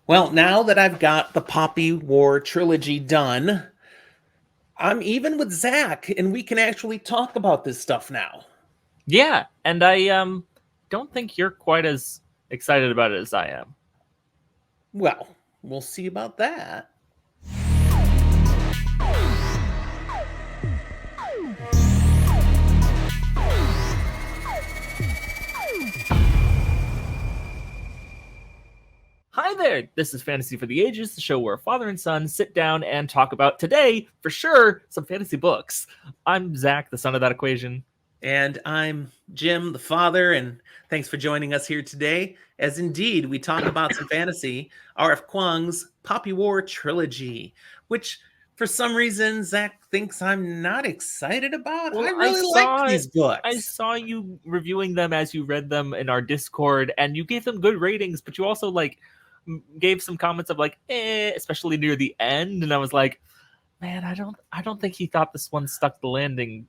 Well, now that I've got the Poppy War trilogy done, I'm even with Zach, and we can actually talk about this stuff now. Yeah, and I don't think you're quite as excited about it as I am. Well, we'll see about that. Hi there! This is Fantasy for the Ages, the show where father and son sit down and talk about today, for sure, some fantasy books. I'm Zach, the son of that equation. And I'm Jim, the father, and thanks for joining us here today, as indeed we talk about some fantasy, R.F. Kuang's Poppy War trilogy, which for some reason Zach thinks I'm not excited about. I Well, really liked these I books. saw you reviewing them as you read them in our Discord, and you gave them good ratings, but you also gave some comments of especially near the end, and I was like, man, I don't think he thought this one stuck the landing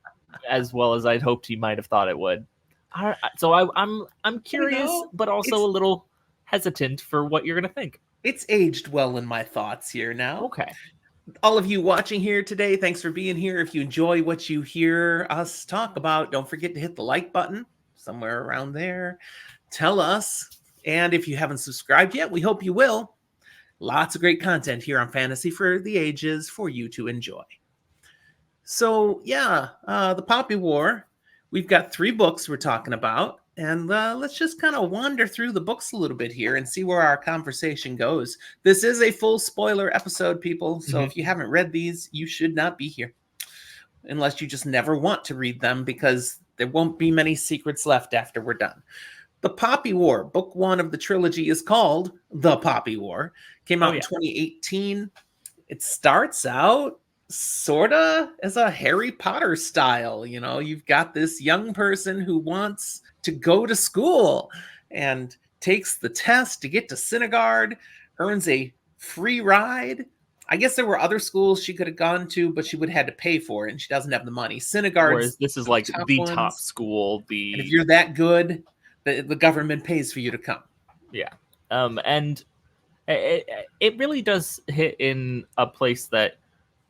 as well as I'd hoped he might have thought it would. I'm curious, but also it's a little hesitant for what you're gonna think. it's aged well in my thoughts here now. Okay. All of you watching here today, thanks for being here. If you enjoy what you hear us talk about, don't forget to hit the like button somewhere around there. Tell us. And if you haven't subscribed yet, we hope you will. Lots of great content here on Fantasy for the Ages for you to enjoy. So, the Poppy War. We've got 3 books we're talking about. And let's just kind of wander through the books a little bit here and see where our conversation goes. This is a full spoiler episode, people. So if you haven't read these, you should not be here. Unless you just never want to read them, because there won't be many secrets left after we're done. The Poppy War, book 1 of the trilogy, is called The Poppy War. Came out in 2018. It starts out sort of as a Harry Potter style. You know, you've got this young person who wants to go to school and takes the test to get to Synagard, earns a free ride. I guess there were other schools she could have gone to, but she would have had to pay for it, and she doesn't have the money. Synagard, whereas this is like the top school. And if you're that good, the government pays for you to come. Yeah. And it really does hit in a place that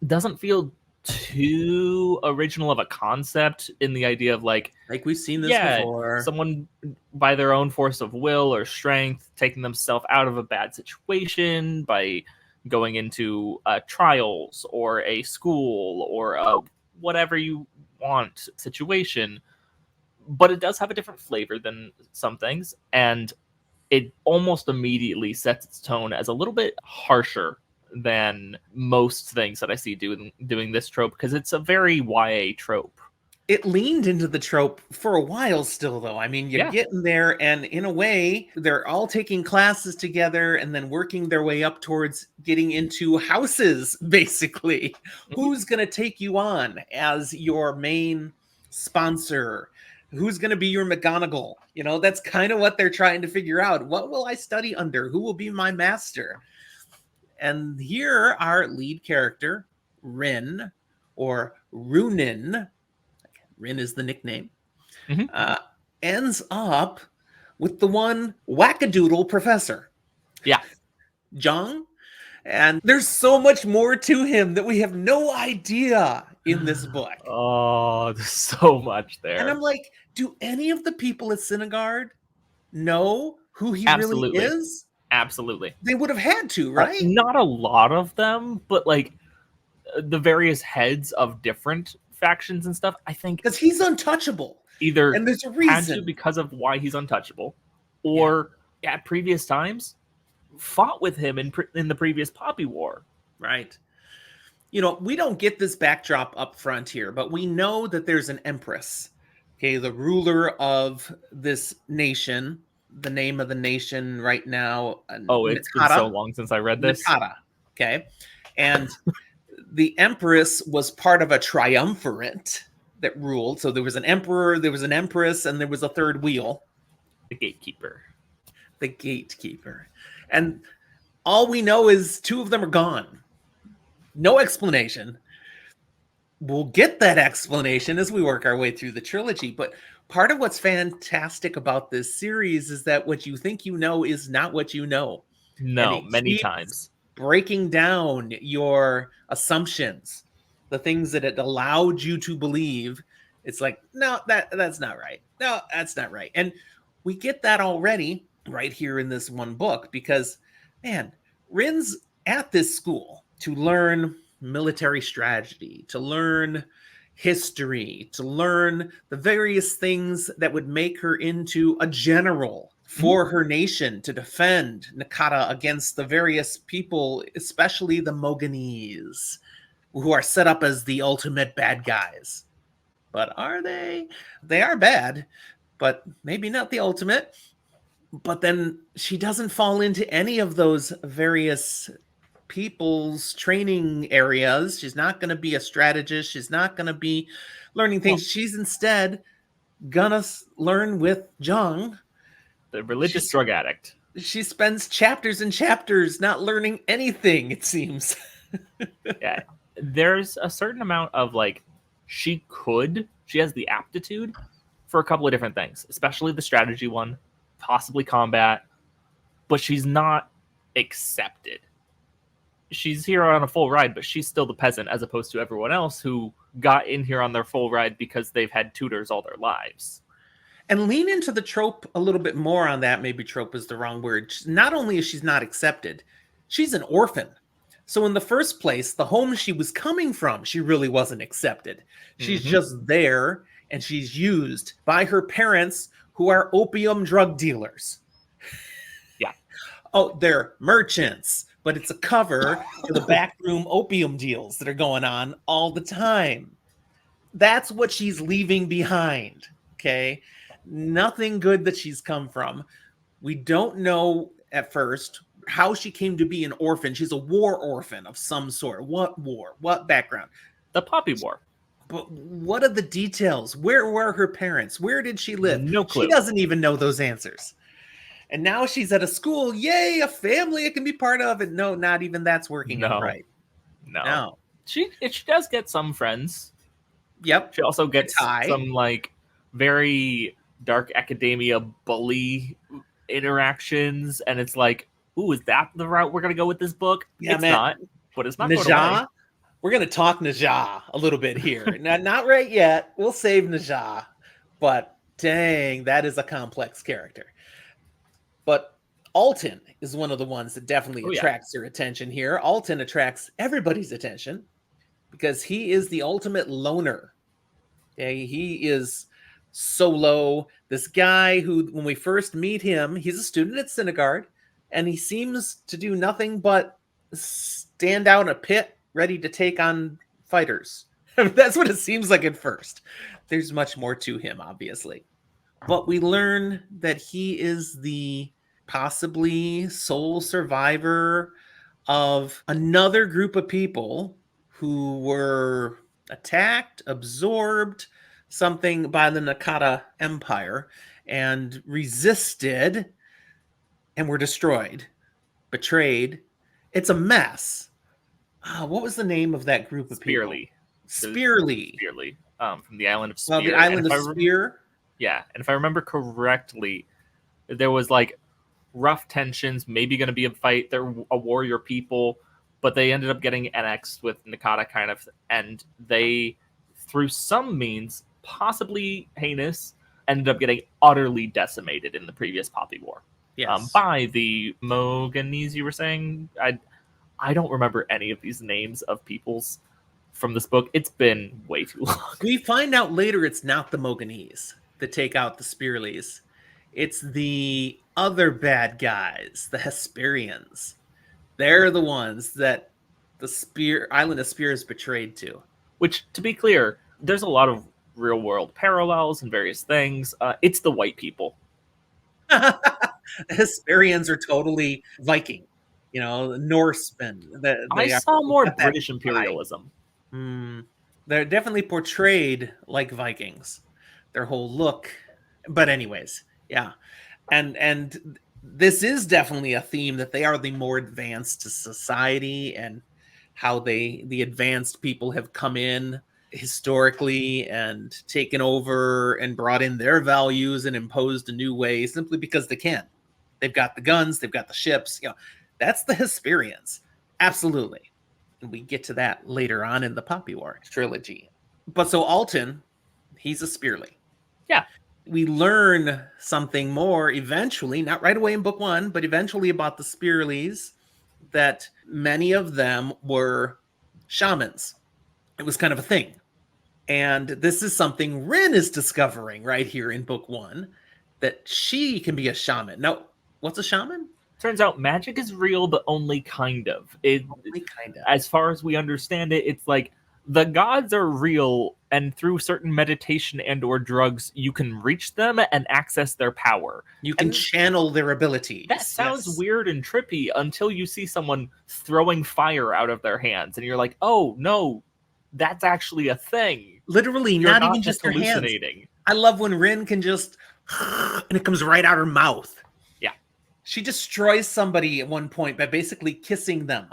doesn't feel too original of a concept, in the idea of like we've seen this before. Someone by their own force of will or strength taking themselves out of a bad situation by going into trials or a school or a whatever you want situation. But it does have a different flavor than some things, and it almost immediately sets its tone as a little bit harsher than most things that I see doing this trope, because it's a very YA trope. It leaned into the trope for a while still, though. I mean, you're getting there, and in a way, they're all taking classes together and then working their way up towards getting into houses, basically. Who's going to take you on as your main sponsor? Who's going to be your McGonagall? You know, that's kind of what they're trying to figure out. What will I study under? Who will be my master? And here our lead character, Rin, or Runin, Rin is the nickname, ends up with the one wackadoodle professor. Yeah. Zhang. And there's so much more to him that we have no idea in this book. Oh, there's so much there. And I'm like, do any of the people at Synagard know who he really is? Absolutely. They would have had to, right? Not a lot of them, but like the various heads of different factions and stuff, I think. Because he's untouchable. Either and there's a reason. Had to because of why he's untouchable, or at previous times fought with him in the previous Poppy War. Right. You know, we don't get this backdrop up front here, but we know that there's an empress. Okay, the ruler of this nation. The name of the nation right now. It's been so long since I read this. Nakata. Okay. And the empress was part of a triumvirate that ruled. So there was an emperor, there was an empress, and there was a third wheel. The gatekeeper. The gatekeeper. And all we know is 2 of them are gone. No explanation. We'll get that explanation as we work our way through the trilogy. But part of what's fantastic about this series is that what you think you know is not what you know. And No, it many keeps times. breaking down your assumptions, the things that it allowed you to believe. It's like, no, that's not right. No, that's not right. And we get that already right here in this one book because, man, Rin's at this school to learn military strategy, to learn history, to learn the various things that would make her into a general for her nation to defend Nakata against the various people, especially the Moganese, who are set up as the ultimate bad guys. But are they? They are bad, but maybe not the ultimate. But then she doesn't fall into any of those various people's training areas. She's not going to be a strategist. She's not going to be learning things. She's instead gonna learn with Jung, the religious drug addict. She spends chapters and chapters not learning anything, it seems. Yeah, there's a certain amount of like she has the aptitude for a couple of different things, especially the strategy one, possibly combat, but she's not accepted. She's here on a full ride, but she's still the peasant as opposed to everyone else who got in here on their full ride because they've had tutors all their lives. And lean into the trope a little bit more on that. Maybe trope is the wrong word. Not only is she not accepted, she's an orphan. So in the first place, the home she was coming from, she really wasn't accepted. She's just there, and she's used by her parents, who are opium drug dealers. Yeah. Oh, they're merchants, but it's a cover for the backroom opium deals that are going on all the time. That's what she's leaving behind, okay? Nothing good that she's come from. We don't know at first how she came to be an orphan. She's a war orphan of some sort. What war? What background? The Poppy War. But what are the details? Where were her parents? Where did she live? No clue. She doesn't even know those answers. And now she's at a school. Yay, a family it can be part of. And no, not even that's working out right. No. She does get some friends. Yep. She also gets some like very dark academia bully interactions, and it's like, ooh, is that the route we're gonna go with this book? Yeah, it's man. not, but it's not Najah. We're gonna talk Najah a little bit here. Not right yet. We'll save Najah, but dang, that is a complex character. But Alton is one of the ones that definitely attracts your attention here. Alton attracts everybody's attention because he is the ultimate loner. Okay, he is solo. This guy who, when we first meet him, he's a student at Synagard, and he seems to do nothing but stand out in a pit, ready to take on fighters. That's what it seems like at first. There's much more to him, obviously. But we learn that he is the possibly sole survivor of another group of people who were attacked, absorbed, something by the Nakata Empire, and resisted, and were destroyed, betrayed. It's a mess. What was the name of that group of people? Spearly. From the island of Spear. Well, the island of Spear. Yeah, and if I remember correctly, there was like rough tensions, maybe going to be a fight. They're a warrior people, but they ended up getting annexed with Nakata kind of, and they, through some means, possibly heinous, ended up getting utterly decimated in the previous Poppy War. Yes. By the Moganese, you were saying? I don't remember any of these names of peoples from this book. It's been way too long. We find out later it's not the Moganese that take out the Spearleys. It's the other bad guys, the Hesperians. They're the ones that the island of Spear is betrayed to. Which, to be clear, there's a lot of real-world parallels and various things. It's the white people. Hesperians are totally Viking. You know, Norsemen. I saw more British imperialism. They're definitely portrayed like Vikings. Their whole look. But anyways, yeah. And this is definitely a theme that they are the more advanced society, and how the advanced people have come in historically and taken over and brought in their values and imposed a new way simply because they can. They've got the guns, they've got the ships, you know. That's the Hesperians. Absolutely. And we get to that later on in the Poppy War trilogy. But so Alton, he's a Spearly. Yeah. We learn something more eventually, not right away in book 1, but eventually about the Spearlies, that many of them were shamans. It was kind of a thing. And this is something Rin is discovering right here in book 1, that she can be a shaman. Now, what's a shaman? Turns out magic is real, but only kind of. Only kind of. As far as we understand it, it's like the gods are real, and through certain meditation and or drugs, you can reach them and access their power. You can channel their abilities. That sounds weird and trippy until you see someone throwing fire out of their hands, and you're like, oh, no, that's actually a thing. Literally, You're not even just hallucinating. Hands. I love when Rin can just, and it comes right out her mouth. Yeah. She destroys somebody at one point by basically kissing them.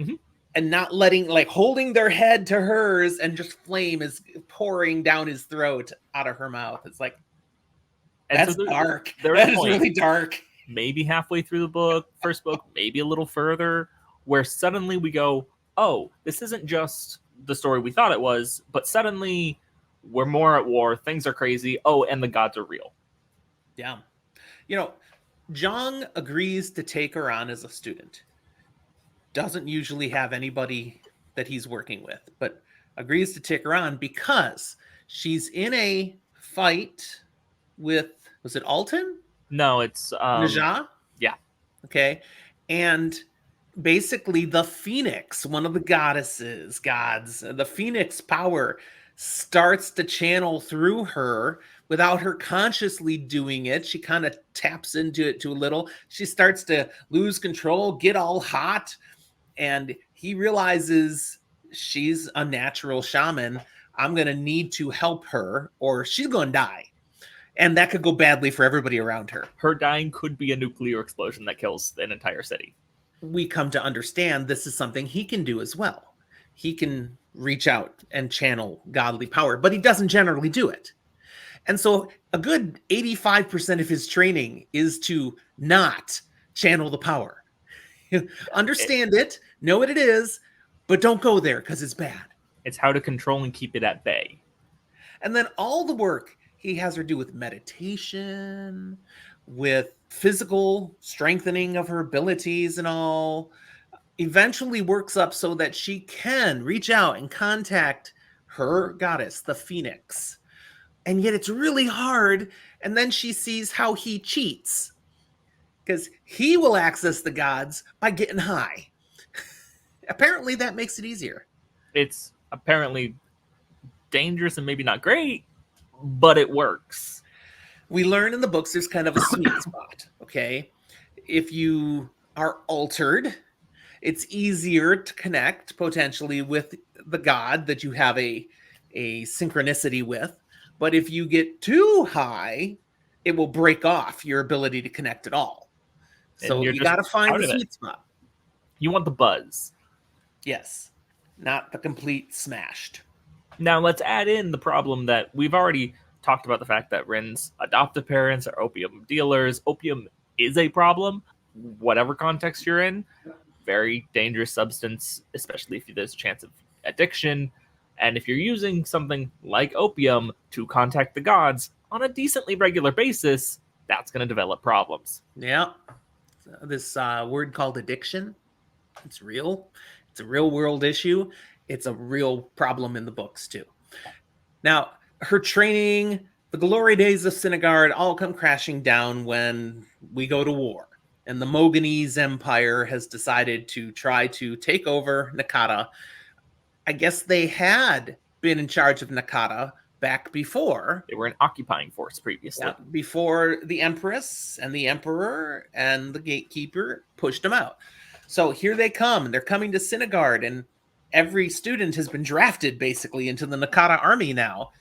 Mm-hmm. And not letting, like, holding their head to hers, and just flame is pouring down his throat out of her mouth. It's like, that's dark. That is really dark. Maybe halfway through the book, first book, maybe a little further, where suddenly we go, oh, this isn't just the story we thought it was, but suddenly we're more at war, things are crazy, oh, and the gods are real. Yeah. You know, Zhang agrees to take her on as a student. Doesn't usually have anybody that he's working with, but agrees to take her on because she's in a fight with, was it Alton? No, it's Najah? Yeah. Okay. And basically the Phoenix, one of the gods, the Phoenix power starts to channel through her without her consciously doing it. She kind of taps into it too a little. She starts to lose control, get all hot. And he realizes she's a natural shaman. I'm going to need to help her or she's going to die. And that could go badly for everybody around her. Her dying could be a nuclear explosion that kills an entire city. We come to understand this is something he can do as well. He can reach out and channel godly power, but he doesn't generally do it. And so a good 85% of his training is to not channel the power. Understand it, know what it is, but don't go there because it's bad. It's how to control and keep it at bay. And then all the work he has her do with meditation, with physical strengthening of her abilities and all, eventually works up so that she can reach out and contact her goddess, the Phoenix. And yet it's really hard. And then she sees how he cheats. Because he will access the gods by getting high. Apparently that makes it easier. It's apparently dangerous and maybe not great, but it works. We learn in the books there's kind of a sweet spot, okay? If you are altered, it's easier to connect potentially with the god that you have a synchronicity with. But if you get too high, it will break off your ability to connect at all. So you got to find the sweet spot. You want the buzz. Yes. Not the complete smashed. Now let's add in the problem that we've already talked about, the fact that Rin's adoptive parents are opium dealers. Opium is a problem, whatever context you're in. Very dangerous substance, especially if there's a chance of addiction. And if you're using something like opium to contact the gods on a decently regular basis, that's going to develop problems. Yeah. This word called addiction, it's real. It's a real world issue. It's a real problem in the books too. Now, her training, the glory days of Sinigard all come crashing down when we go to war. And the Moganese Empire has decided to try to take over Nakata. I guess they had been in charge of Nakata back before. They were an occupying force previously. Yeah, before the Empress and the Emperor and the Gatekeeper pushed them out. So here they come. They're coming to Sinigard, and every student has been drafted basically into the Nakata army now.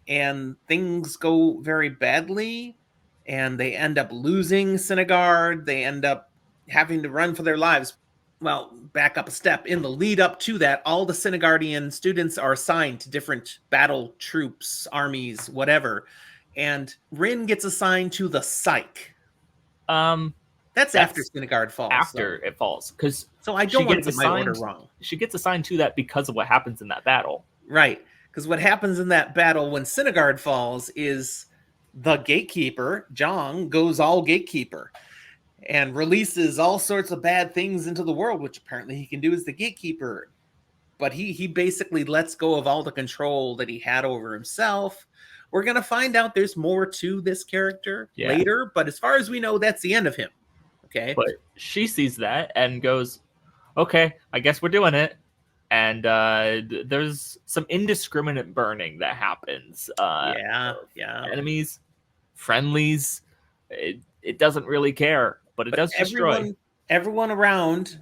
And things go very badly, and they end up losing Sinigard. They end up having to run for their lives. Well, back up a step. In the lead up to that, all the Sinigardian students are assigned to different battle troops, armies, whatever. And Rin gets assigned to the Psyche. That's after That's Synagard falls. after it falls, because So I she don't want to gets get my order assigned. wrong. She gets assigned to that because of what happens in that battle. Right. Because what happens in that battle when Synagard falls is the gatekeeper, Zhang, goes all gatekeeper and releases all sorts of bad things into the world, which apparently he can do as the gatekeeper. But he basically lets go of all the control that he had over himself. We're going to find out there's more to this character later, but as far as we know, that's the end of him. Okay. But she sees that and goes, okay, I guess we're doing it. And there's some indiscriminate burning that happens. Yeah. Enemies, friendlies, it doesn't really care, but it does destroy. Everyone around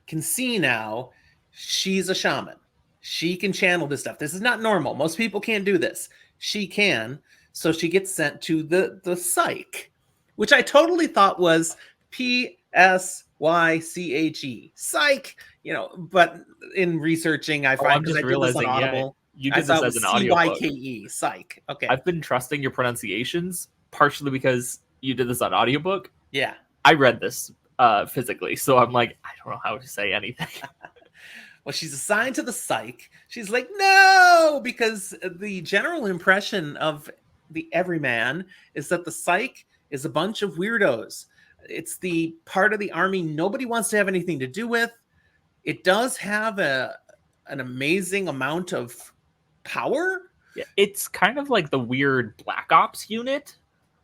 can see now she's a shaman. She can channel this stuff. This is not normal. Most people can't do this. She can. So she gets sent to the psych, which I totally thought was Psyche. Psych. But in researching, I find because I did this on Audible. You did this as an audiobook. CYKE. Psych. Okay. I've been trusting your pronunciations, partially because you did this on audiobook. Yeah. I read this physically, so I'm like, I don't know how to say anything. Well, she's assigned to the psych. She's like, no, because the general impression of the everyman is that the psych is a bunch of weirdos. It's the part of the army nobody wants to have anything to do with. It does have an amazing amount of power. Yeah, it's kind of like the weird Black Ops unit.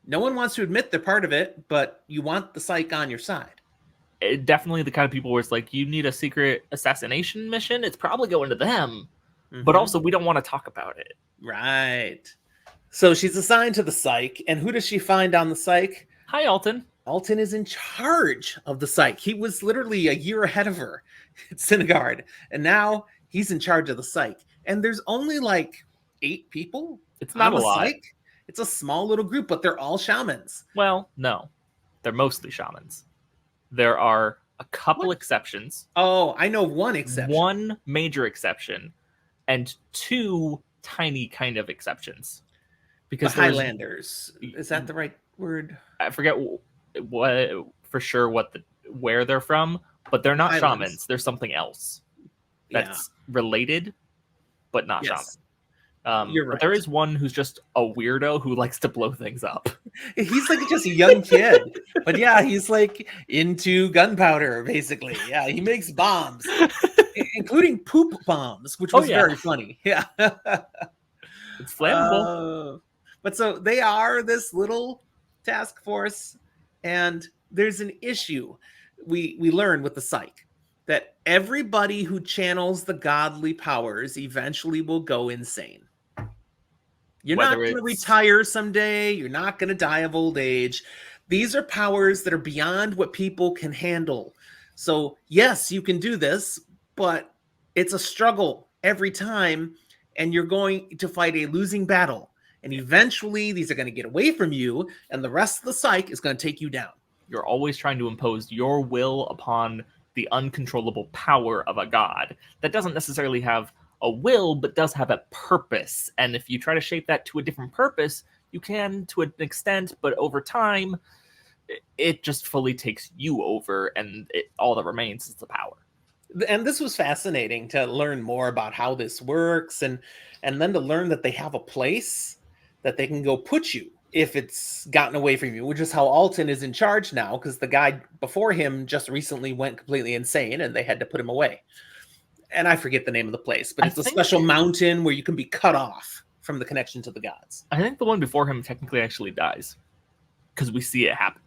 No one wants to admit they're part of it, but you want the psych on your side. Definitely the kind of people where it's like, you need a secret assassination mission, it's probably going to them. But also, we don't want to talk about it. Right. So she's assigned to the psych, and who does she find on the psych? Hi, Alton. Alton is in charge of the psych. He was literally a year ahead of her at Synagard, and now he's in charge of the psych. And there's only like 8 people. It's not a lot. Psych. It's a small little group, but they're all shamans. Well, no. They're mostly shamans. There are a couple exceptions. Oh, I know one exception. One major exception and 2 tiny kind of exceptions. Because the Highlanders. Is that the right word? I forget what for sure where they're from, but they're not shamans. They're something else that's related, but not shaman. You're right. But there is one who's just a weirdo who likes to blow things up. He's like just a young kid, but yeah, he's like into gunpowder, basically. Yeah, he makes bombs, including poop bombs, which was very funny. Yeah, it's flammable. But so they are this little task force, and there's an issue we learn with the psych that everybody who channels the godly powers eventually will go insane. You're not going to retire someday. You're not going to die of old age. These are powers that are beyond what people can handle. So, yes, you can do this, but it's a struggle every time, and you're going to fight a losing battle. And eventually, these are going to get away from you, and the rest of the psych is going to take you down. You're always trying to impose your will upon the uncontrollable power of a god that doesn't necessarily have a will, but does have a purpose. And if you try to shape that to a different purpose, you can to an extent, but over time, it just fully takes you over, and all that remains is the power. And this was fascinating to learn more about how this works, and then to learn that they have a place that they can go put you if it's gotten away from you, which is how Alton is in charge now, because the guy before him just recently went completely insane, and they had to put him away. And I forget the name of the place, but it's a special mountain where you can be cut off from the connection to the gods. I think the one before him technically actually dies, because we see it happen.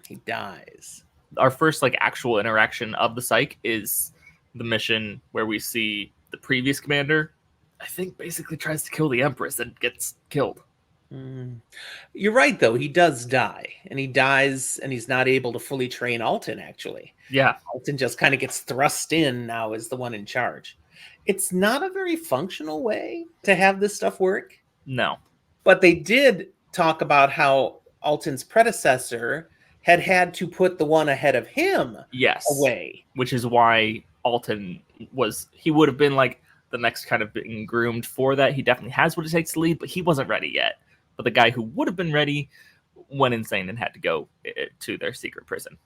He dies. Our first actual interaction of the psych is the mission where we see the previous commander, I think, basically tries to kill the Empress and gets killed. You're right, though. He does die, and he dies, and he's not able to fully train Alton, actually. Yeah. Alton just kind of gets thrust in now as the one in charge. It's not a very functional way to have this stuff work. No. But they did talk about how Alton's predecessor had to put the one ahead of him away. Which is why Alton he would have been the next kind of being groomed for that. He definitely has what it takes to lead, but he wasn't ready yet. But the guy who would have been ready went insane and had to go to their secret prison.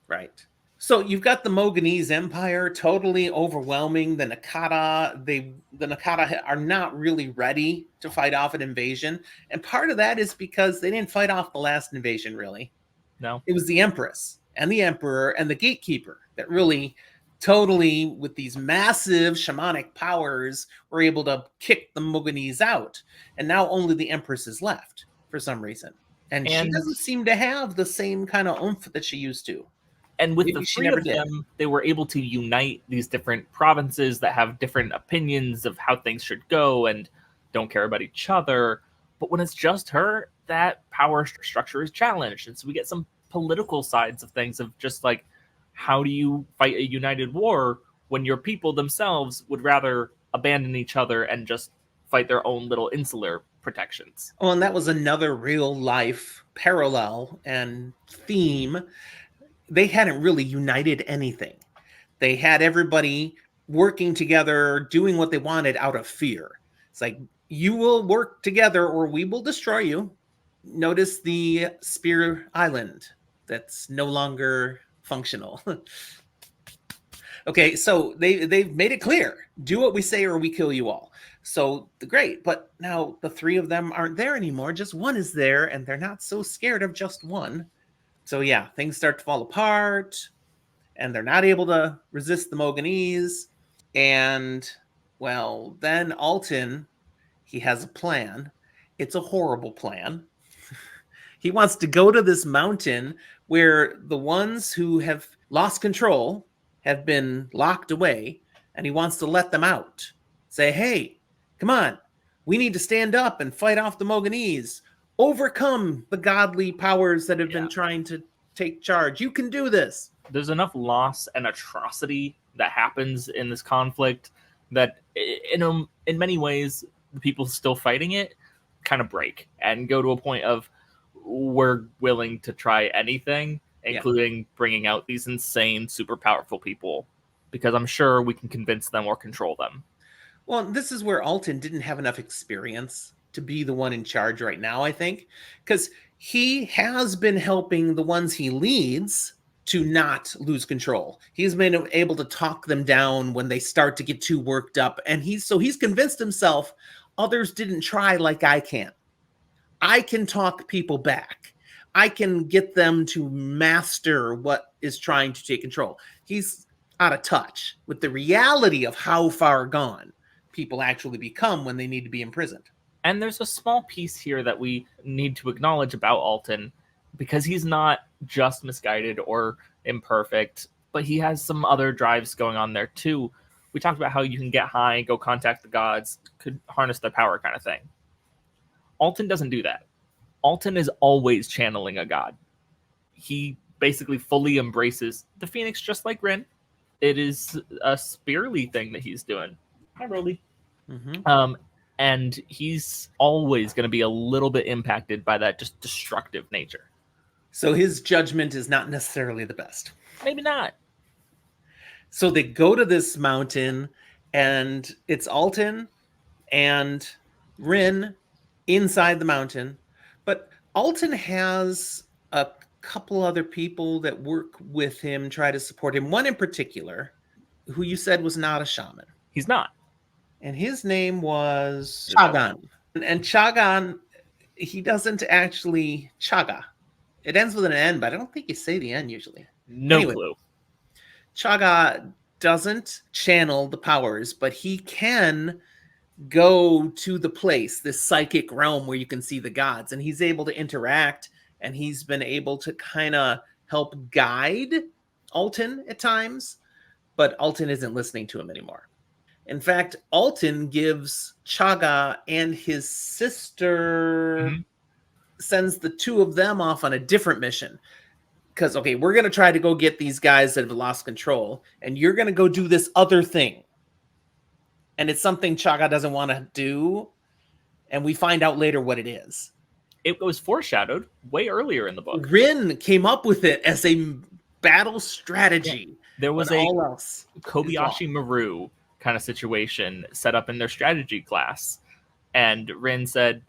Right. So you've got the Moganese Empire totally overwhelming the Nakata. The Nakata are not really ready to fight off an invasion, and part of that is because they didn't fight off the last invasion. Really, No, it was the Empress and the Emperor and the Gatekeeper that really, totally, with these massive shamanic powers, were able to kick the Moganese out, and now only the Empress is left for some reason, and she doesn't seem to have the same kind of oomph that she used to. And with Maybe the she three never of did. them, they were able to unite these different provinces that have different opinions of how things should go and don't care about each other. But when it's just her, that power structure is challenged. And so we get some political sides of things of just like, how do you fight a united war when your people themselves would rather abandon each other and just fight their own little insular protections? Oh, and that was another real life parallel and theme. They hadn't really united anything. They had everybody working together, doing what they wanted out of fear. It's like, you will work together or we will destroy you. Notice the Spear Island that's no longer functional. Okay, so they've made it clear. Do what we say or we kill you all. So great, but now the three of them aren't there anymore. Just one is there, and they're not so scared of just one. So yeah, things start to fall apart, and they're not able to resist the Moganese. And well, then Alton, he has a plan. It's a horrible plan. He wants to go to this mountain where the ones who have lost control have been locked away, and he wants to let them out. Say, hey, come on, we need to stand up and fight off the Moganese. Overcome the godly powers that have been trying to take charge. You can do this. There's enough loss and atrocity that happens in this conflict that in many ways, the people still fighting it kind of break and go to a point of, we're willing to try anything, including bringing out these insane, super powerful people, because I'm sure we can convince them or control them. Well, this is where Alton didn't have enough experience to be the one in charge right now, I think, because he has been helping the ones he leads to not lose control. He's been able to talk them down when they start to get too worked up, and he's convinced himself others didn't try like I can. I can talk people back. I can get them to master what is trying to take control. He's out of touch with the reality of how far gone people actually become when they need to be imprisoned. And there's a small piece here that we need to acknowledge about Alton, because he's not just misguided or imperfect, but he has some other drives going on there too. We talked about how you can get high, go contact the gods, could harness their power kind of thing. Alton doesn't do that. Alton is always channeling a god. He basically fully embraces the Phoenix, just like Rin. It is a spearly thing that he's doing. Hi, Rolly. Mm-hmm. And he's always going to be a little bit impacted by that just destructive nature. So his judgment is not necessarily the best. Maybe not. So they go to this mountain, and it's Alton and Rin inside the mountain. But Alton has a couple other people that work with him, try to support him. One in particular, who you said was not a shaman. He's not. And his name was Chagan. And Chagan, he doesn't actually Chaga. It ends with an N, but I don't think you say the N usually. No clue. Chaga doesn't channel the powers, but he can go to the place, this psychic realm where you can see the gods, and he's able to interact, and he's been able to kind of help guide Alton at times, but Alton isn't listening to him anymore. In fact, Alton gives Chaga and his sister, sends the two of them off on a different mission. Because, okay, we're going to try to go get these guys that have lost control, and you're going to go do this other thing. And it's something Chaga doesn't want to do, and we find out later what it is. It was foreshadowed way earlier in the book. Rin came up with it as a battle strategy. Yeah. There was a Kobayashi Maru kind of situation set up in their strategy class. And Rin said,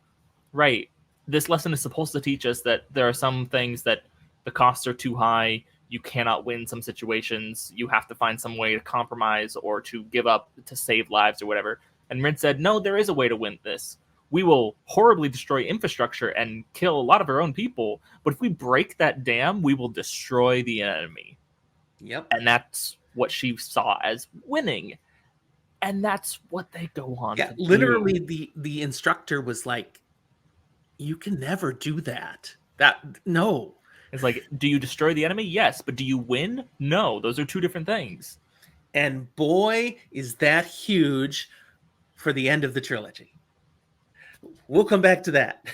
right, this lesson is supposed to teach us that there are some things that the costs are too high. You cannot win some situations. You have to find some way to compromise or to give up to save lives or whatever. And Rin said, no, there is a way to win this. We will horribly destroy infrastructure and kill a lot of our own people, but if we break that dam, we will destroy the enemy. Yep. And that's what she saw as winning. And that's what they go on to literally do. the instructor was like, you can never do that. No. It's like, do you destroy the enemy? Yes. But do you win? No. Those are two different things. And boy, is that huge for the end of the trilogy. We'll come back to that.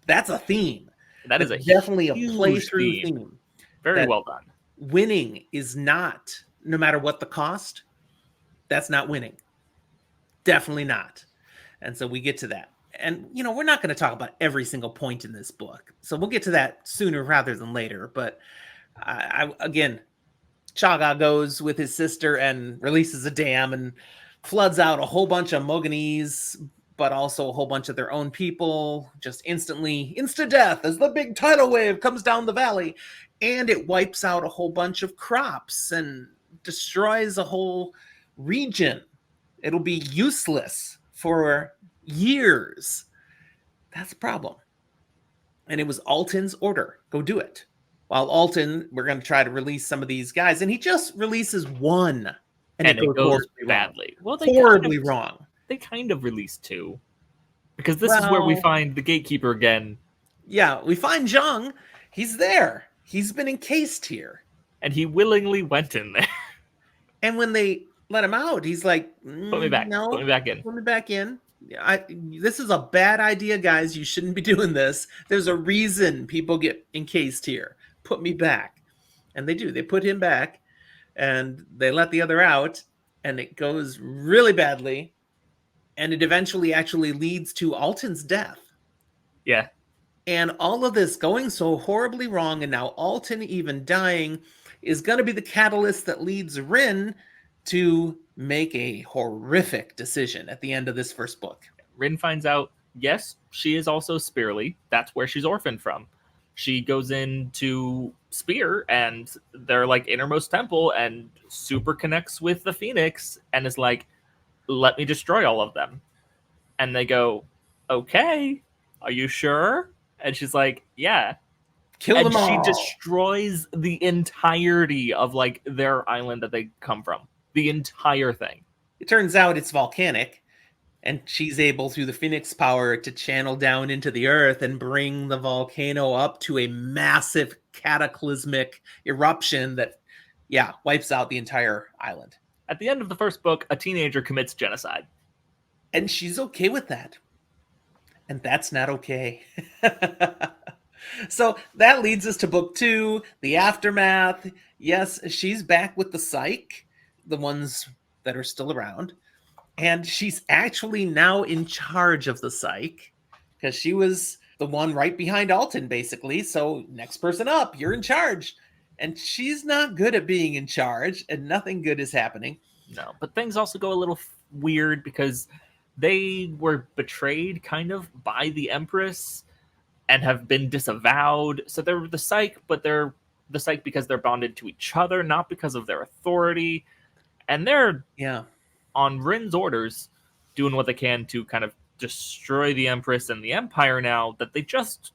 That's a theme. That is definitely a play-through theme. Very well done. Winning is not, no matter what the cost, that's not winning. Definitely not. And so we get to that. And, we're not going to talk about every single point in this book. So we'll get to that sooner rather than later. But again, Chaga goes with his sister and releases a dam and floods out a whole bunch of Moganese, but also a whole bunch of their own people, just instantly, insta-death as the big tidal wave comes down the valley. And it wipes out a whole bunch of crops and destroys a whole region. It'll be useless for years. That's a problem. And it was Alton's order. Go do it. While Alton, we're going to try to release some of these guys, and he just releases one. And it goes badly. Well, horribly wrong. They kind of released two. Because this is where we find the gatekeeper again. Yeah, we find Zhang. He's there. He's been encased here. And he willingly went in there. And when they let him out, he's like, put me back. No, put me back in. Put me back in. This is a bad idea, guys. You shouldn't be doing this. There's a reason people get encased here. Put me back. And they do. They put him back, and they let the other out, and it goes really badly. And it eventually actually leads to Alton's death. Yeah. And all of this going so horribly wrong, and now Alton even dying, is going to be the catalyst that leads Rin to make a horrific decision at the end of this first book. Rin finds out, yes, she is also Spearly. That's where she's orphaned from. She goes into Spear, and they're like innermost temple, and super connects with the Phoenix, and is like, let me destroy all of them. And they go, okay, are you sure? And she's like, yeah. Kill them all. And she destroys the entirety of like their island that they come from. The entire thing. It turns out it's volcanic, and she's able, through the Phoenix power, to channel down into the earth and bring the volcano up to a massive cataclysmic eruption that, wipes out the entire island. At the end of the first book, a teenager commits genocide. And she's okay with that. And that's not okay. So that leads us to book 2, The Aftermath. Yes, she's back with the Psych, the ones that are still around. And she's actually now in charge of the Psych, because she was the one right behind Alton, basically. So next person up, you're in charge. And she's not good at being in charge, and nothing good is happening. No, but things also go a little weird because they were betrayed kind of by the Empress and have been disavowed. So they're the Psych, but they're the Psych because they're bonded to each other, not because of their authority. And they're on Rin's orders doing what they can to kind of destroy the Empress and the Empire now that they just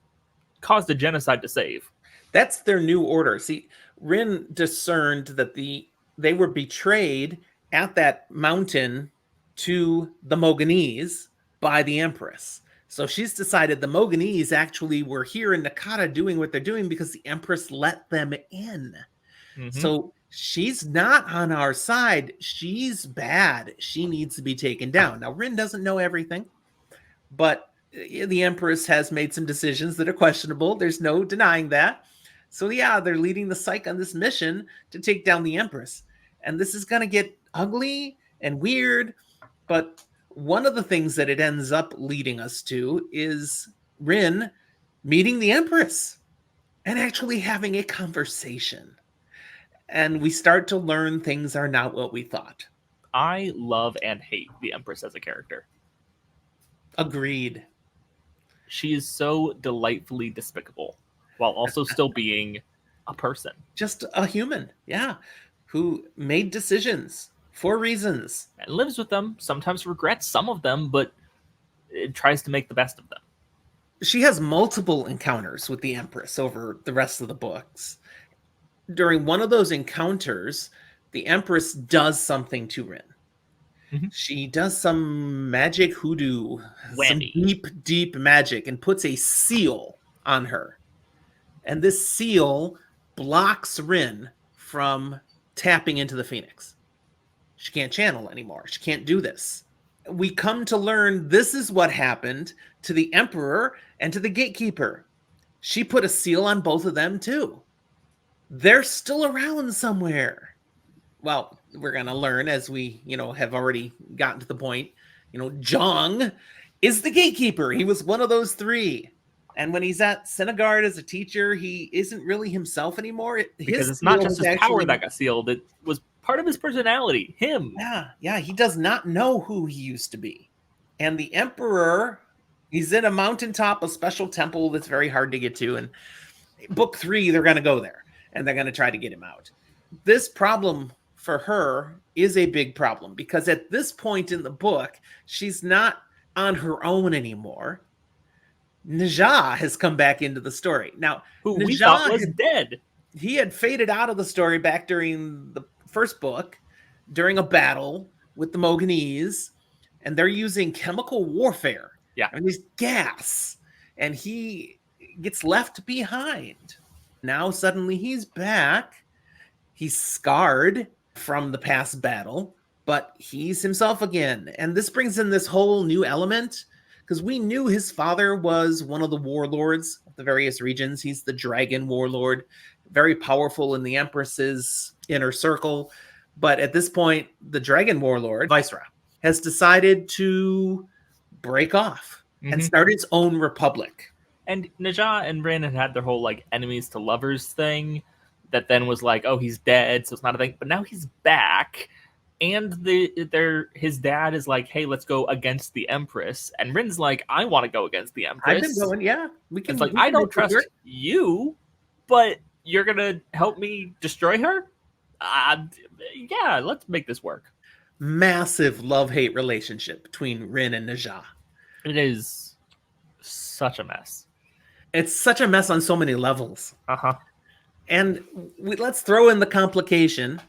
caused a genocide to save. That's their new order. See, Rin discerned that they were betrayed at that mountain to the Moganese by the Empress. So she's decided the Moganese actually were here in Nakata doing what they're doing because the Empress let them in. Mm-hmm. So she's not on our side. She's bad. She needs to be taken down. Now, Rin doesn't know everything, but the Empress has made some decisions that are questionable. There's no denying that. So they're leading the Psych on this mission to take down the Empress. And this is going to get ugly and weird. But one of the things that it ends up leading us to is Rin meeting the Empress and actually having a conversation. And we start to learn things are not what we thought. I love and hate the Empress as a character. Agreed. she is so delightfully despicable while also still being a person. Just a human, yeah, who made decisions for reasons. And lives with them, sometimes regrets some of them, but it tries to make the best of them. She has multiple encounters with the Empress over the rest of the books. During one of those encounters, the Empress does something to Rin. Mhm. She does some magic hoodoo, some Whammy. deep, deep magic, and puts a seal on her. And this seal blocks Rin from tapping into the Phoenix. She can't channel anymore. She can't do this. We come to learn this is what happened to the Emperor and to the Gatekeeper. She put a seal on both of them too. They're still around somewhere. Well, we're going to learn as we, have already gotten to the point. Zhang is the Gatekeeper. He was one of those three. And when he's at Senegard as a teacher, he isn't really himself anymore. Because it's not just his power that got sealed, it was part of his personality, him. Yeah, he does not know who he used to be. And the Emperor, he's in a mountaintop, a special temple that's very hard to get to. And book 3, they're going to go there, and they're going to try to get him out. This problem for her is a big problem, because at this point in the book, she's not on her own anymore. Najah has come back into the story. Now, who Najah we thought was dead. He had faded out of the story back during the first book, during a battle with the Moganese, and they're using chemical warfare. Yeah. And there's gas, and he gets left behind. Now suddenly he's back. He's scarred from the past battle, but he's himself again. And this brings in this whole new element, because we knew his father was one of the warlords of the various regions. He's the dragon warlord, very powerful in the Empress's inner circle. But at this point, the dragon warlord, Viceroy, has decided to break off and start its own republic. And Najah and Rin had their whole enemies to lovers thing that then was oh, he's dead, so it's not a thing. But now he's back. And his dad is hey, let's go against the Empress. And Rin's I want to go against the Empress. I've been going, yeah. We can. I don't trust you, but you're going to help me destroy her? Yeah, let's make this work. Massive love-hate relationship between Rin and Najah. It is such a mess. It's such a mess on so many levels. Uh-huh. And let's throw in the complication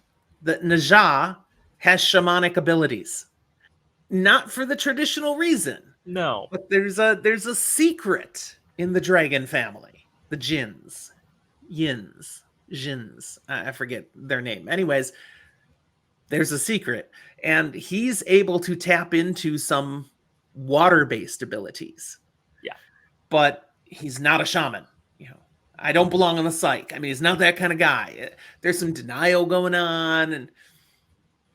that Najah has shamanic abilities. Not for the traditional reason. No. But there's a secret in the dragon family. The Jins. Jins. I forget their name. Anyways, there's a secret. And he's able to tap into some water-based abilities. Yeah. But he's not a shaman. I don't belong on the psych. I mean, he's not that kind of guy. There's some denial going on, and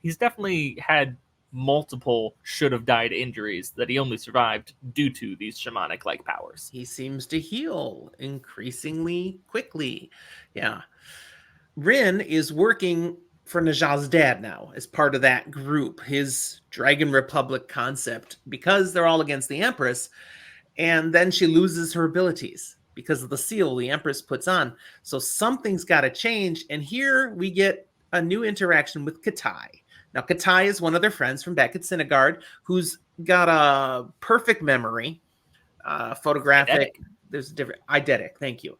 he's definitely had multiple should-have-died injuries that he only survived due to these shamanic-like powers. He seems to heal increasingly quickly. Yeah. Rin is working for Najah's dad now as part of that group, his Dragon Republic concept, because they're all against the Empress, and then she loses her abilities because of the seal the Empress puts on. So something's got to change, and here we get a new interaction with Katai. Now, Katai is one of their friends from back at Senegard who's got a perfect memory, photographic. Eidetic. There's a different eidetic. Thank you.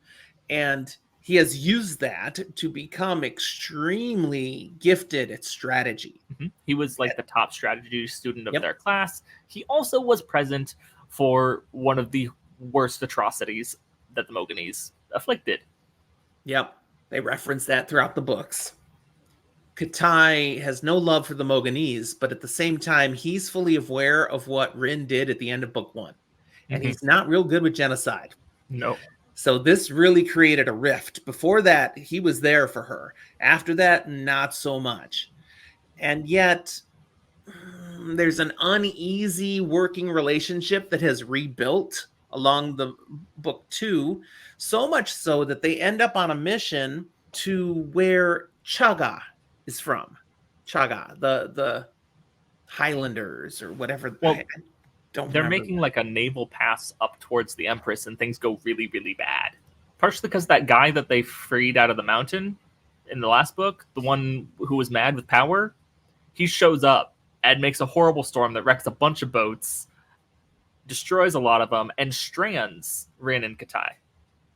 And he has used that to become extremely gifted at strategy. Mm-hmm. He was the top strategy student of their class. He also was present for one of the worst atrocities that the Moganese afflicted. Yep. They reference that throughout the books. Katai has no love for the Moganese, but at the same time, he's fully aware of what Rin did at the end of book 1. And he's not real good with genocide. No. So this really created a rift. Before that, he was there for her. After that, not so much. And yet, there's an uneasy working relationship that has rebuilt along the book 2, so much so that they end up on a mission to where Chaga is from. Chaga, the Highlanders or whatever. Well, Don't they're remember making that. like a naval pass up towards the Empress, and things go really, really bad. Partially because that guy that they freed out of the mountain in the last book, the one who was mad with power, he shows up and makes a horrible storm that wrecks a bunch of boats, destroys a lot of them, and strands Rin and Katai.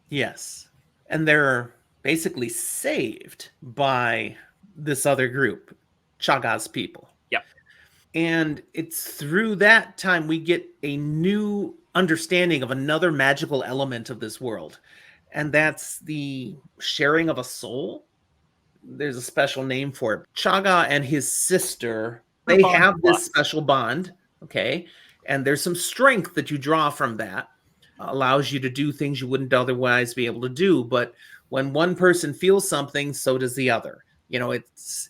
Yes. And they're basically saved by this other group, Chaga's people. Yep. And it's through that time we get a new understanding of another magical element of this world. And that's the sharing of a soul. There's a special name for it. Chaga and his sister, Her they bond have this plus. special bond, okay? And there's some strength that you draw from that. Allows you to do things you wouldn't otherwise be able to do, but when one person feels something, so does the other. You know, it's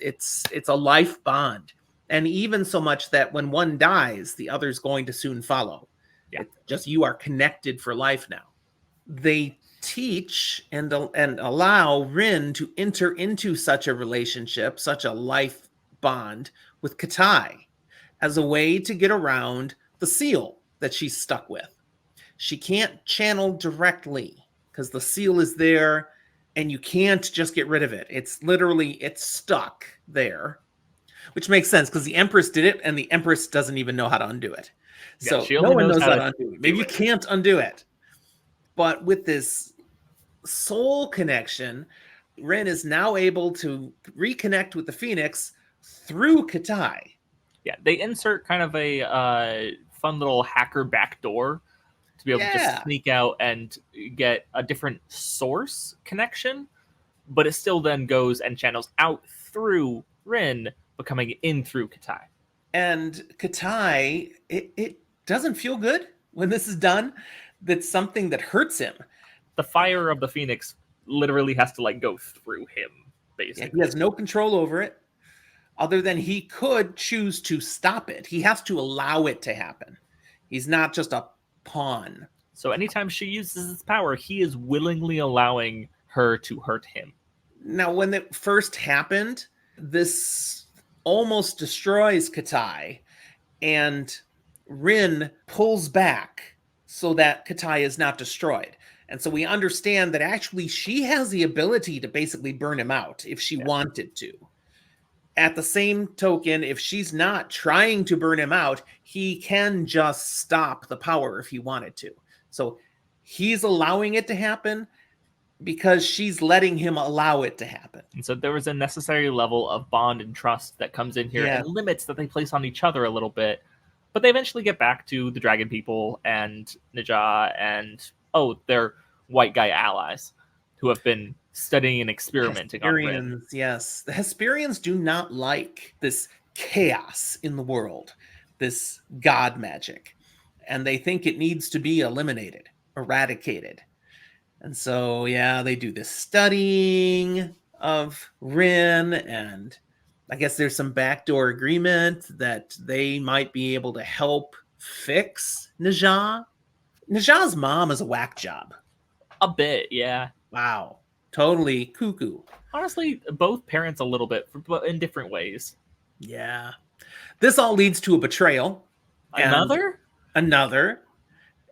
a life bond. And even so much that when one dies, the other's going to soon follow. Yeah. It's just you are connected for life now. They teach and allow Rin to enter into such a relationship, such a life bond with Katai as a way to get around the seal that she's stuck with. She can't channel directly because the seal is there and you can't just get rid of it. It's stuck there, which makes sense because the Empress did it and the Empress doesn't even know how to undo it. Yeah, So she no only one knows knows how how to to undo it. do Maybe you it. can't undo it. But with this soul connection, Ren is now able to reconnect with the Phoenix through Katai. Yeah, they insert kind of a fun little hacker backdoor to be able to just Yeah. sneak out and get a different source connection, but it still then goes and channels out through Rin, but coming in through Katai. And Katai, it doesn't feel good when this is done. That's something that hurts him. The fire of the Phoenix literally has to like go through him, Yeah, basically. he has no control over it, other than he could choose to stop it. He has to allow it to happen. He's not just a pawn. So anytime she uses his power, he is willingly allowing her to hurt him. Now, when it first happened, this almost destroys Katai, and Rin pulls back so that Katai is not destroyed. And so we understand that actually she has the ability to basically burn him out if she wanted to. At the same token, if she's not trying to burn him out, he can just stop the power if he wanted to. So he's allowing it to happen because she's letting him allow it to happen. And so there was a necessary level of bond and trust that comes in here, Yeah. and limits that they place on each other a little bit. But they eventually get back to the dragon people and Najah and, their white guy allies who have been studying and experimenting on Rin. Hesperians, yes. The Hesperians do not like this chaos in the world, this god magic. And they think it needs to be eliminated, eradicated. And so, yeah, they do this studying of Rin, and I guess there's some backdoor agreement that they might be able to help fix Najah. Najah's mom is a whack job. A bit, yeah. Wow. Totally cuckoo. Honestly, both parents a little bit, but in different ways. Yeah. This all leads to a betrayal. Another? Another.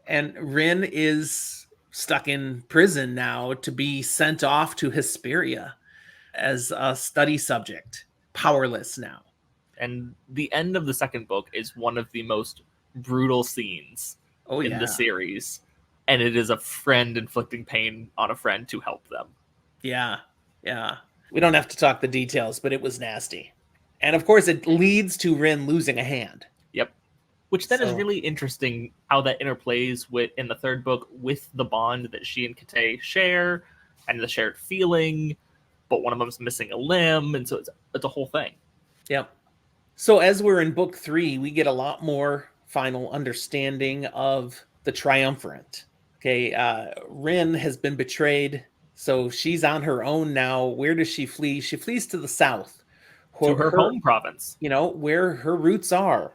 And Rin is stuck in prison now to be sent off to Hesperia as a study subject. Powerless now. And the end of the second book is one of the most brutal scenes in the series. And it is a friend inflicting pain on a friend to help them. Yeah. Yeah. We don't have to talk the details, but it was nasty. And of course, it leads to Rin losing a hand. Yep. Which then is really interesting how that interplays with in the third book with the bond that she and Katai share and the shared feeling, but one of them's missing a limb, and so it's a whole thing. Yep. So as we're in book 3, we get a lot more final understanding of the triumvirate. Okay, Rin has been betrayed, so she's on her own now. Where does she flee? She flees to the south. To her home province. You know, where her roots are.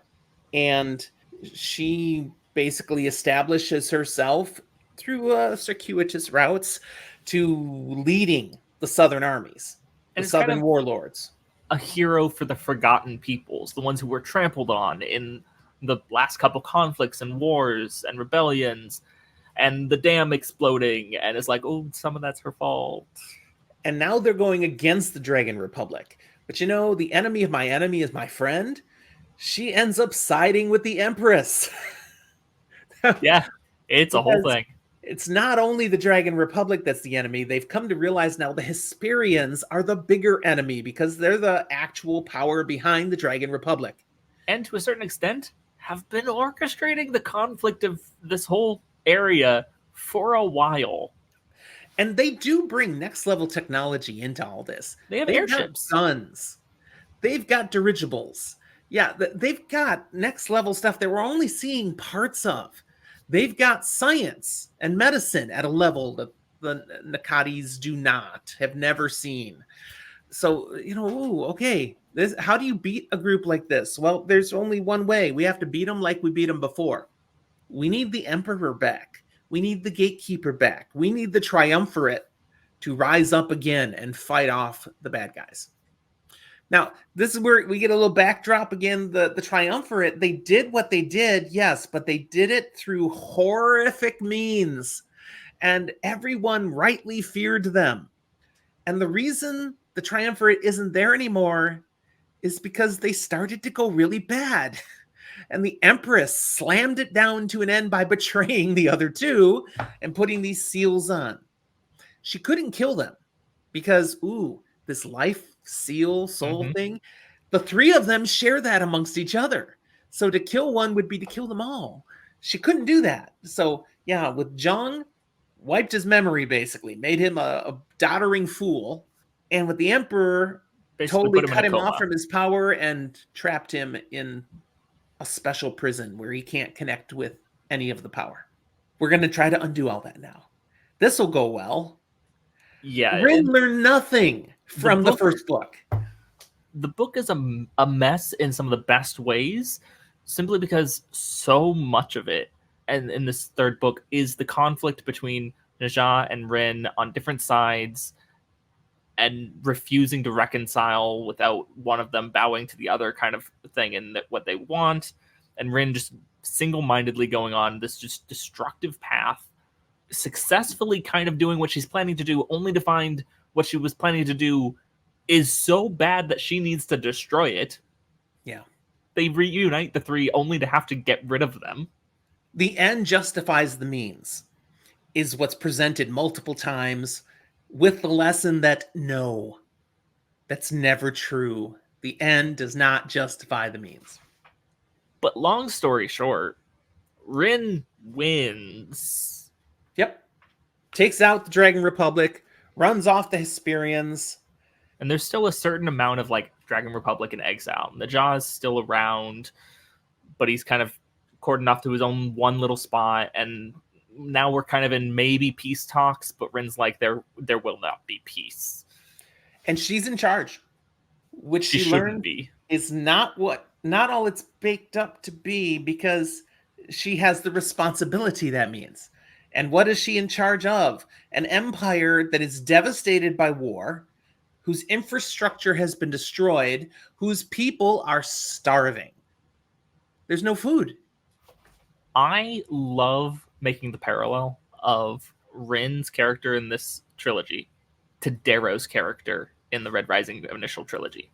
And she basically establishes herself through circuitous routes to leading the southern armies, the southern kind of warlords. A hero for the forgotten peoples, the ones who were trampled on in the last couple conflicts and wars and rebellions and the dam exploding, and it's like, oh, some of that's her fault. And now they're going against the Dragon Republic. But you know, the enemy of my enemy is my friend. She ends up siding with the Empress. Yeah, it's a whole Because thing. it's not only the Dragon Republic that's the enemy. They've come to realize now the Hesperians are the bigger enemy because they're the actual power behind the Dragon Republic. And to a certain extent, have been orchestrating the conflict of this whole area for a while. And they do bring next level technology into all this. They have They've airships. got guns. They've got dirigibles. Yeah, they've got next level stuff that we're only seeing parts of. They've got science and medicine at a level that the Nakatis do not, have never seen. So, you know, ooh, okay, how do you beat a group like this? Well, there's only one way. We have to beat them like we beat them before. We need the Emperor back. We need the Gatekeeper back. We need the Triumvirate to rise up again and fight off the bad guys. Now, this is where we get a little backdrop again. The Triumvirate, they did what they did, yes, but they did it through horrific means. And everyone rightly feared them. And the reason the Triumvirate isn't there anymore is because they started to go really bad. And the Empress slammed it down to an end by betraying the other two and putting these seals on. She couldn't kill them because, ooh, this life seal soul thing, the three of them share that amongst each other. So to kill one would be to kill them all. She couldn't do that. So yeah, with Zhang, wiped his memory basically, made him a doddering fool. And with the Emperor, Basically totally put him cut in a him off coma. from his power and trapped him in a special prison where he can't connect with any of the power. We're going to try to undo all that now. This will go well. Yeah, Rin learned nothing from the first book. The book is a mess in some of the best ways, simply because so much of it, and in this third book, is the conflict between Naja and Rin on different sides and refusing to reconcile without one of them bowing to the other kind of thing and what they want, and Rin just single-mindedly going on this just destructive path, successfully kind of doing what she's planning to do, only to find what she was planning to do is so bad that she needs to destroy it. Yeah. They reunite the three only to have to get rid of them. The end justifies the means is what's presented multiple times, with the lesson that no, that's never true. The end does not justify the means. But long story short, Rin wins. Yep. Takes out the Dragon Republic, runs off the Hesperians. And there's still a certain amount of like Dragon Republic in exile. Naja is still around, but he's kind of cordoned off to his own one little spot, and now we're kind of in maybe peace talks, but Rin's like, there will not be peace. And she's in charge, which she learned be. Is not all it's baked up to be, because she has the responsibility that means. And what is she in charge of? An empire that is devastated by war, whose infrastructure has been destroyed, whose people are starving. There's no food. I love making the parallel of Rin's character in this trilogy to Darrow's character in the Red Rising initial trilogy.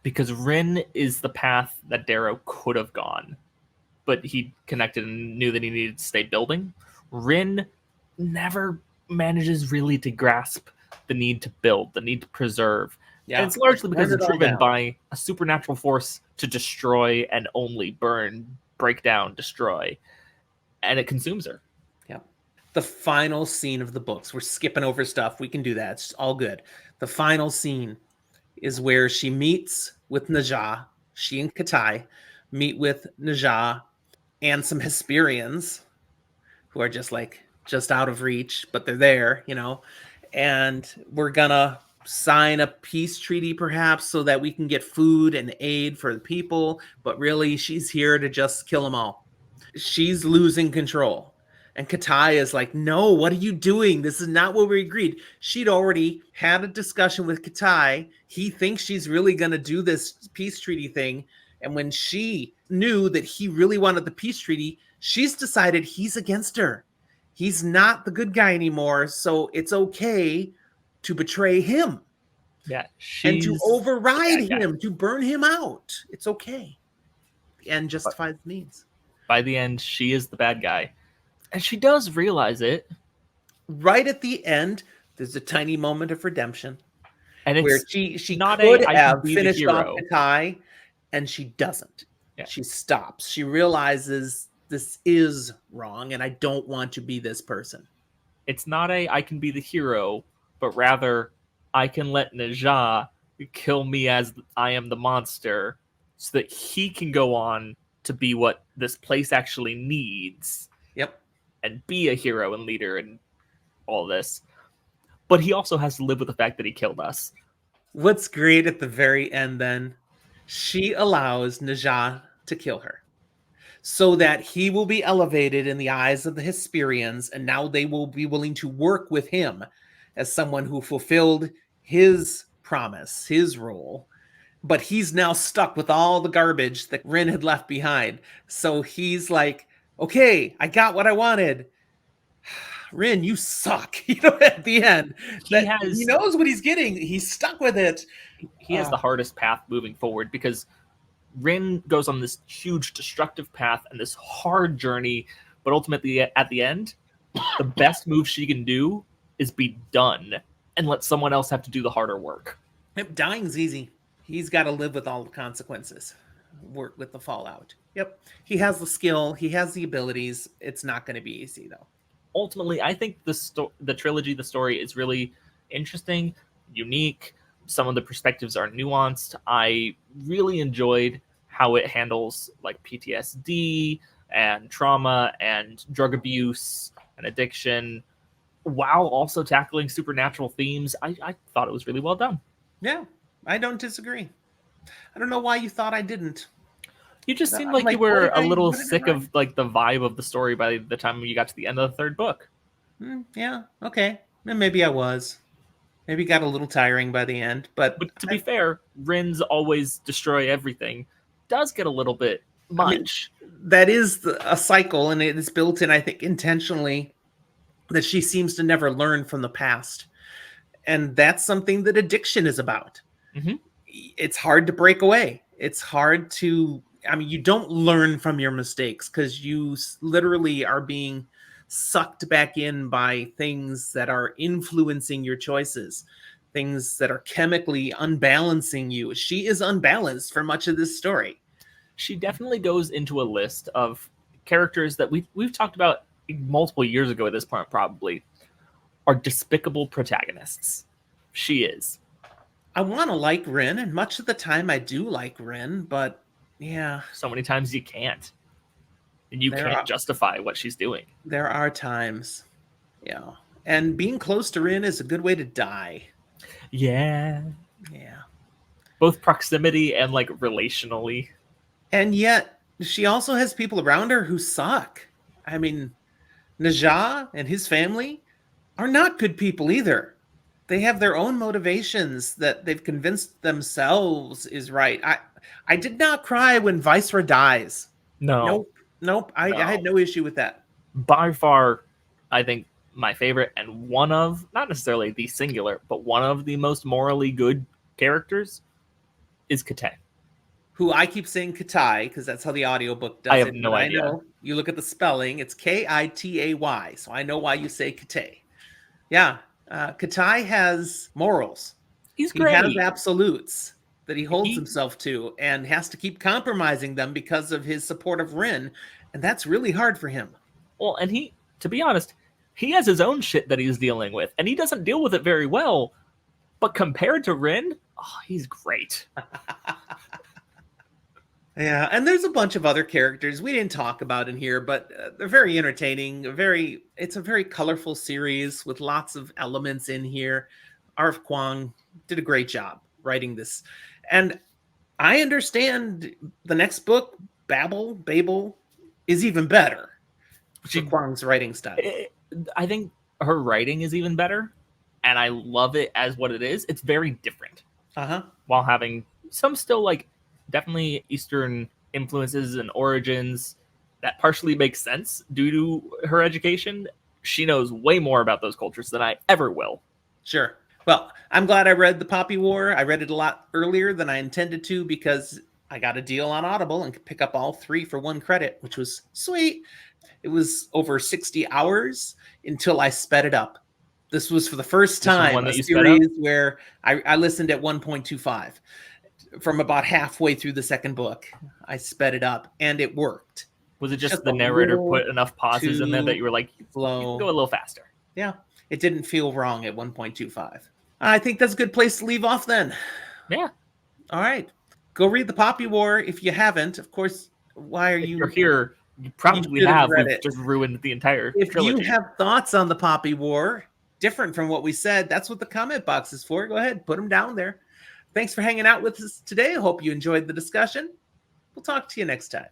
Because Rin is the path that Darrow could have gone, but he connected and knew that he needed to stay building. Rin never manages really to grasp the need to build, the need to preserve. Yeah. And it's largely because it's driven by a supernatural force to destroy and only burn, break down, destroy. And it consumes her. Yeah. The final scene of the books. We're skipping over stuff. We can do that. It's all good. The final scene is where she meets with Naja. She and Katai meet with Naja and some Hesperians who are just out of reach, but they're there, you know. And we're gonna sign a peace treaty perhaps so that we can get food and aid for the people, but really she's here to just kill them all. She's losing control. And Katai is like, no, what are you doing? This is not what we agreed. She'd already had a discussion with Katai. He thinks she's really going to do this peace treaty thing. And when she knew that he really wanted the peace treaty, she's decided he's against her. He's not the good guy anymore, so it's okay to betray him. Yeah, And to she's override the bad guy. him, to burn him out. It's okay. The end justifies the means. By the end, she is the bad guy. And she does realize it. Right at the end, there's a tiny moment of redemption. And it's where she not could I can have be the finished off hero. Katai, and she doesn't. Yeah. She stops. She realizes this is wrong, and I don't want to be this person. It's not I can be the hero, but rather I can let Naja kill me as I am the monster so that he can go on to be what this place actually needs. Yep. And be a hero and leader and all this. But he also has to live with the fact that he killed us. What's great at the very end then, she allows Naja to kill her so that he will be elevated in the eyes of the Hesperians, and now they will be willing to work with him as someone who fulfilled his promise, his role. But he's now stuck with all the garbage that Rin had left behind. So he's like, okay, I got what I wanted. Rin, you suck. At the end, he knows what he's getting. He's stuck with it. He has the hardest path moving forward because Rin goes on this huge destructive path and this hard journey, but ultimately at the end, the best move she can do is be done and let someone else have to do the harder work. Yep, dying's easy. He's got to live with all the consequences, work with the fallout. Yep, he has the skill, he has the abilities. It's not going to be easy though. Ultimately, I think the trilogy, the story is really interesting, unique. Some of the perspectives are nuanced. I really enjoyed how it handles like PTSD and trauma and drug abuse and addiction while also tackling supernatural themes. I thought it was really well done. Yeah, I don't disagree. I don't know why you thought I didn't. You just seemed like you were a little sick of like the vibe of the story by the time you got to the end of the third book. Yeah, okay. Maybe I was. Maybe it got a little tiring by the end. But to be fair, Rin's always destroy everything does get a little bit much. I mean, that is a cycle, and it is built in, I think, intentionally, that she seems to never learn from the past. And that's something that addiction is about. Mm-hmm. It's hard to break away. It's hard to... I mean, you don't learn from your mistakes because you literally are being sucked back in by things that are influencing your choices, things that are chemically unbalancing you. She is unbalanced for much of this story. She definitely goes into a list of characters that we've talked about multiple years ago at this point, probably, are despicable protagonists. She is. I want to like Rin, and much of the time I do like Rin, but yeah. So many times you can't. And you can't justify what she's doing. There are times. Yeah. And being close to Rin is a good way to die. Yeah. Yeah. Both proximity and like relationally. And yet she also has people around her who suck. I mean, Naja and his family are not good people either. They have their own motivations that they've convinced themselves is right. I did not cry when Viceroy dies. No. Nope. I had no issue with that. By far, I think my favorite and one of, not necessarily the singular, but one of the most morally good characters is Kate. Who I keep saying Katai because that's how the audiobook does it. I have no idea. I know you look at the spelling, it's Kitay. So I know why you say Kate. Yeah. Katai has morals. He's great. He has absolutes that he holds himself to and has to keep compromising them because of his support of Rin. And that's really hard for him. Well, and to be honest, he has his own shit that he's dealing with, and he doesn't deal with it very well. But compared to Rin, he's great. Yeah, and there's a bunch of other characters we didn't talk about in here, but they're very entertaining. It's a very colorful series with lots of elements in here. R.F. Kuang did a great job writing this. And I understand the next book, Babel, is even better for Kuang's writing style. I think her writing is even better, and I love it as what it is. It's very different. Uh-huh. While having some still like definitely Eastern influences and origins that partially makes sense due to her education. She knows way more about those cultures than I ever will. Sure. Well, I'm glad I read The Poppy War. I read it a lot earlier than I intended to because I got a deal on Audible and could pick up all 3 for 1 credit, which was sweet. It was over 60 hours until I sped it up. This was for the first time a series where I listened at 1.25. From about halfway through the second book, I sped it up, and it worked. Was it just the narrator put enough pauses in there that you were like, slow. You can go a little faster? Yeah, it didn't feel wrong at 1.25. I think that's a good place to leave off then. Yeah. All right. Go read The Poppy War if you haven't. Of course, why are if you... You're here. You probably have. We've just ruined the entire trilogy. If you have thoughts on The Poppy War, different from what we said, that's what the comment box is for. Go ahead, put them down there. Thanks for hanging out with us today. I hope you enjoyed the discussion. We'll talk to you next time.